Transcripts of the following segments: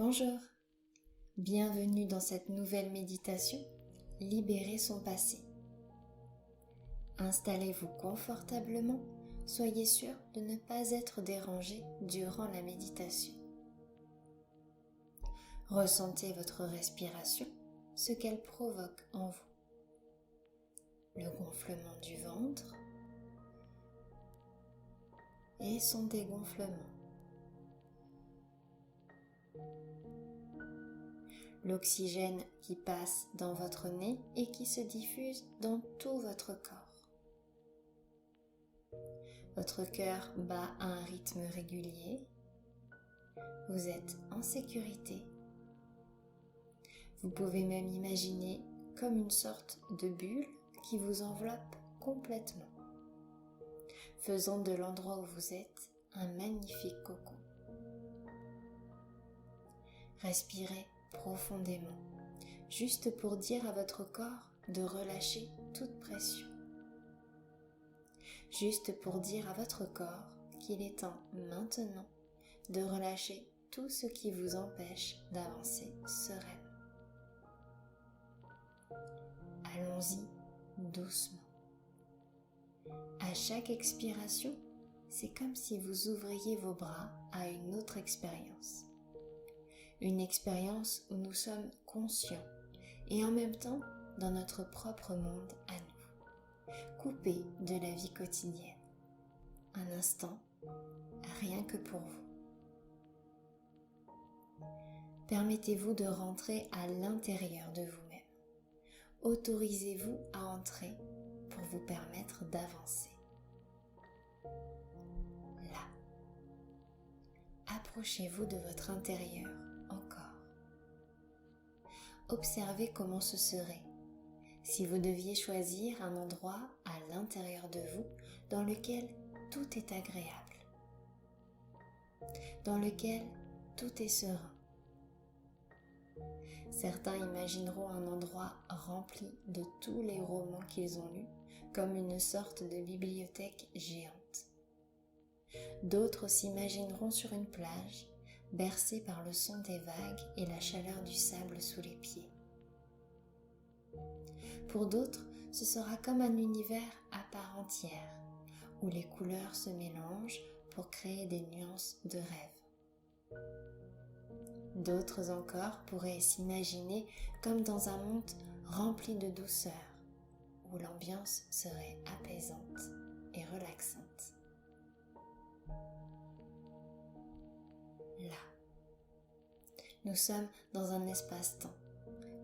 Bonjour, bienvenue dans cette nouvelle méditation, libérer son passé. Installez-vous confortablement, soyez sûr de ne pas être dérangé durant la méditation. Ressentez votre respiration, ce qu'elle provoque en vous. Le gonflement du ventre et son dégonflement. L'oxygène qui passe dans votre nez et qui se diffuse dans tout votre corps. Votre cœur bat à un rythme régulier. Vous êtes en sécurité. Vous pouvez même imaginer comme une sorte de bulle qui vous enveloppe complètement, faisant de l'endroit où vous êtes un magnifique cocon. Respirez profondément, juste pour dire à votre corps de relâcher toute pression. Juste pour dire à votre corps qu'il est temps maintenant de relâcher tout ce qui vous empêche d'avancer sereinement. Allons-y doucement. À chaque expiration, c'est comme si vous ouvriez vos bras à une autre expérience. Une expérience où nous sommes conscients et en même temps dans notre propre monde à nous, coupés de la vie quotidienne. Un instant, rien que pour vous. Permettez-vous de rentrer à l'intérieur de vous-même. Autorisez-vous à entrer pour vous permettre d'avancer. Là. Approchez-vous de votre intérieur encore. Observez comment ce serait si vous deviez choisir un endroit à l'intérieur de vous dans lequel tout est agréable, dans lequel tout est serein. Certains imagineront un endroit rempli de tous les romans qu'ils ont lus, comme une sorte de bibliothèque géante. D'autres s'imagineront sur une plage, bercés par le son des vagues et la chaleur du sable sous les pieds. Pour d'autres, ce sera comme un univers à part entière, où les couleurs se mélangent pour créer des nuances de rêve. D'autres encore pourraient s'imaginer comme dans un monde rempli de douceur, où l'ambiance serait apaisante et relaxante. Là, nous sommes dans un espace-temps,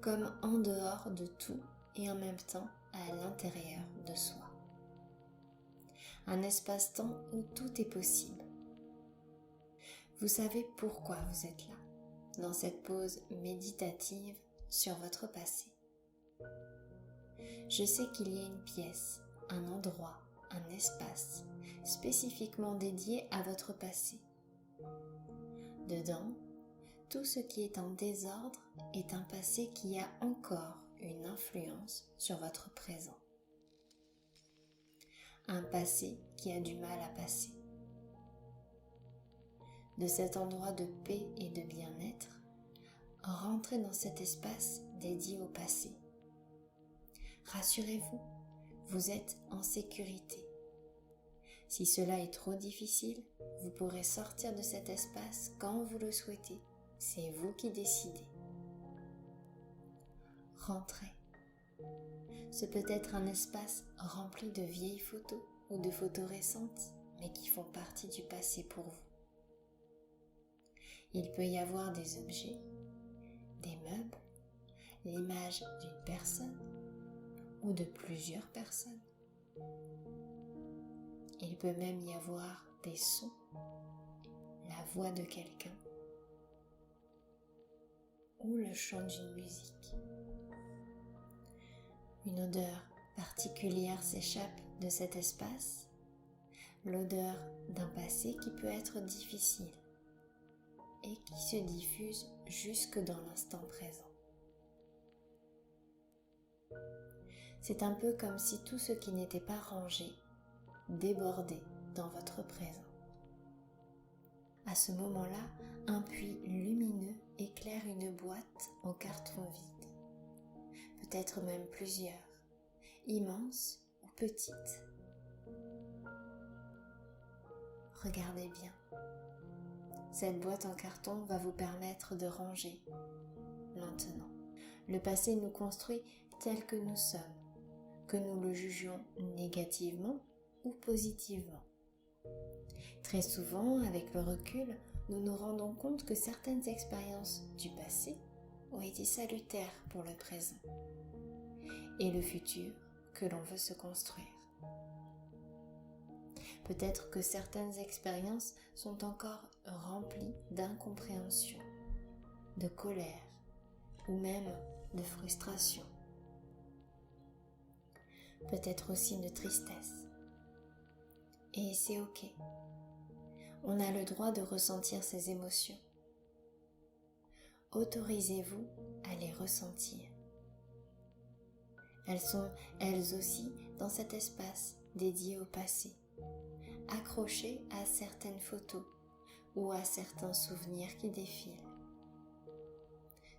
comme en dehors de tout et en même temps à l'intérieur de soi. Un espace-temps où tout est possible. Vous savez pourquoi vous êtes là, dans cette pause méditative sur votre passé. Je sais qu'il y a une pièce, un endroit, un espace spécifiquement dédié à votre passé. Dedans, tout ce qui est en désordre est un passé qui a encore une influence sur votre présent. Un passé qui a du mal à passer. De cet endroit de paix et de bien-être, rentrez dans cet espace dédié au passé. Rassurez-vous, vous êtes en sécurité. Si cela est trop difficile, vous pourrez sortir de cet espace quand vous le souhaitez. C'est vous qui décidez. Rentrez. Ce peut être un espace rempli de vieilles photos ou de photos récentes, mais qui font partie du passé pour vous. Il peut y avoir des objets, des meubles, l'image d'une personne ou de plusieurs personnes. Il peut même y avoir des sons, la voix de quelqu'un ou le chant d'une musique. Une odeur particulière s'échappe de cet espace, l'odeur d'un passé qui peut être difficile et qui se diffuse jusque dans l'instant présent. C'est un peu comme si tout ce qui n'était pas rangé débordait dans votre présent. À ce moment-là, un puits lumineux éclaire une boîte en carton vide, peut-être même plusieurs, immenses ou petites. Regardez bien. Cette boîte en carton va vous permettre de ranger maintenant. Le passé nous construit tel que nous sommes, que nous le jugions négativement ou positivement. Très souvent, avec le recul, nous nous rendons compte que certaines expériences du passé ont été salutaires pour le présent et le futur que l'on veut se construire. Peut-être que certaines expériences sont encore remplies d'incompréhension, de colère ou même de frustration. Peut-être aussi de tristesse. Et c'est ok. On a le droit de ressentir ces émotions. Autorisez-vous à les ressentir. Elles sont, elles aussi, dans cet espace dédié au passé, accrochées à certaines photos ou à certains souvenirs qui défilent.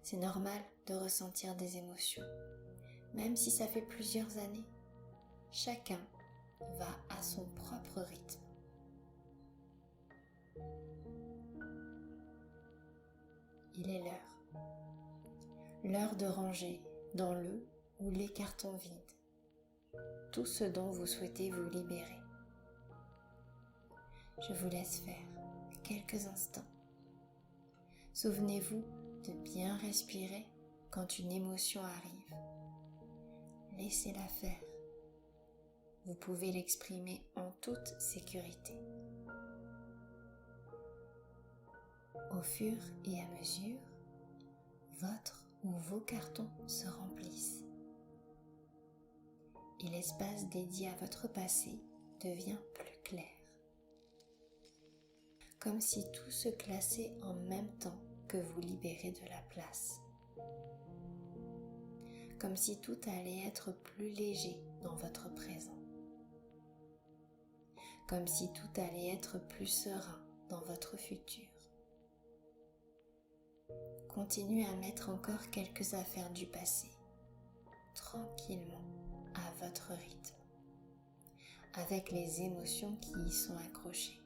C'est normal de ressentir des émotions, même si ça fait plusieurs années. Chacun va à son propre rythme. Il est l'heure. L'heure de ranger dans le ou les cartons vides tout ce dont vous souhaitez vous libérer. Je vous laisse faire quelques instants. Souvenez-vous de bien respirer quand une émotion arrive. Laissez-la faire. Vous pouvez l'exprimer en toute sécurité. Au fur et à mesure, votre ou vos cartons se remplissent et l'espace dédié à votre passé devient plus clair. Comme si tout se classait en même temps que vous libérez de la place. Comme si tout allait être plus léger dans votre présent. Comme si tout allait être plus serein dans votre futur. Continuez à mettre encore quelques affaires du passé, tranquillement, à votre rythme, avec les émotions qui y sont accrochées.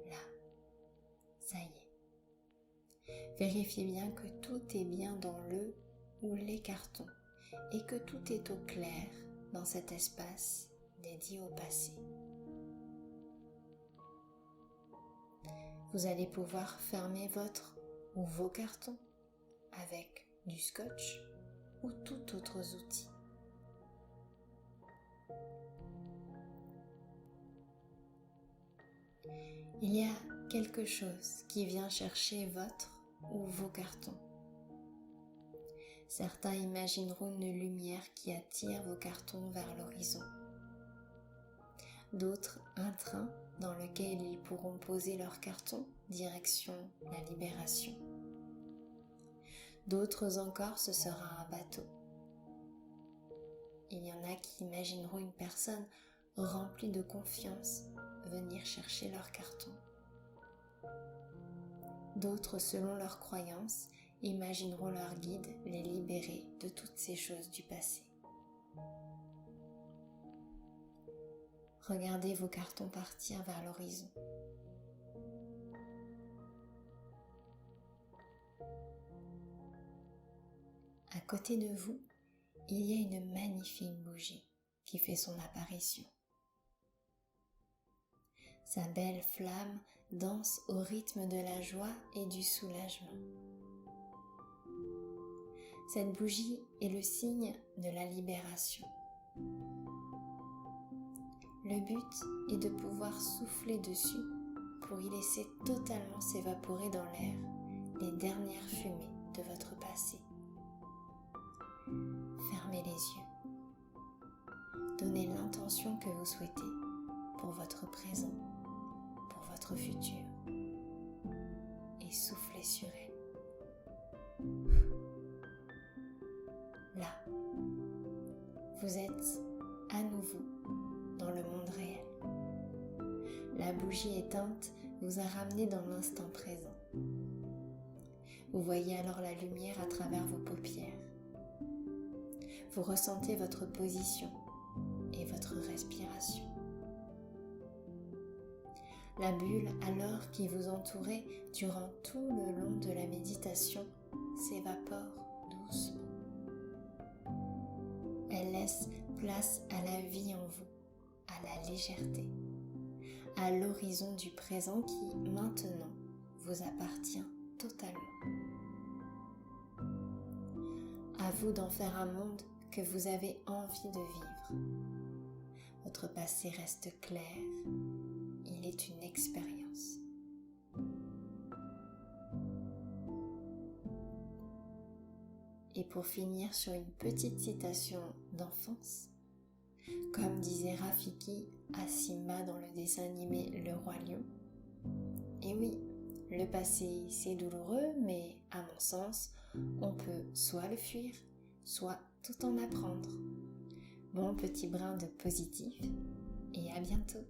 Là, ça y est. Vérifiez bien que tout est bien dans le ou les cartons et que tout est au clair dans cet espace dédié au passé. Vous allez pouvoir fermer votre ou vos cartons avec du scotch ou tout autre outil. Il y a quelque chose qui vient chercher votre ou vos cartons. Certains imagineront une lumière qui attire vos cartons vers l'horizon. D'autres, un train dans lequel ils pourront poser leurs cartons, direction la libération. D'autres encore, ce sera un bateau. Il y en a qui imagineront une personne remplie de confiance venir chercher leurs cartons. D'autres, selon leurs croyances, imagineront leur guide les libérer de toutes ces choses du passé. Regardez vos cartons partir vers l'horizon. À côté de vous, il y a une magnifique bougie qui fait son apparition. Sa belle flamme danse au rythme de la joie et du soulagement. Cette bougie est le signe de la libération. Le but est de pouvoir souffler dessus pour y laisser totalement s'évaporer dans l'air les dernières fumées de votre passé. Fermez les yeux. Donnez l'intention que vous souhaitez pour votre présent, pour votre futur. Et soufflez sur elle. Là, vous êtes à nouveau dans le monde réel. La bougie éteinte, vous a ramené dans l'instant présent. Vous voyez alors la lumière à travers vos paupières. Vous ressentez votre position et votre respiration. La bulle alors qui vous entourait durant tout le long de la méditation s'évapore doucement. Elle laisse place à la vie en vous, à la légèreté, à l'horizon du présent qui maintenant vous appartient totalement. À vous d'en faire un monde que vous avez envie de vivre. Votre passé reste clair, il est une expérience. Et pour finir sur une petite citation d'enfance, comme disait Rafiki à Simba dans le dessin animé Le Roi Lion, et oui, le passé c'est douloureux, mais à mon sens, on peut soit le fuir, soit tout en apprendre. Bon petit brin de positif, et à bientôt.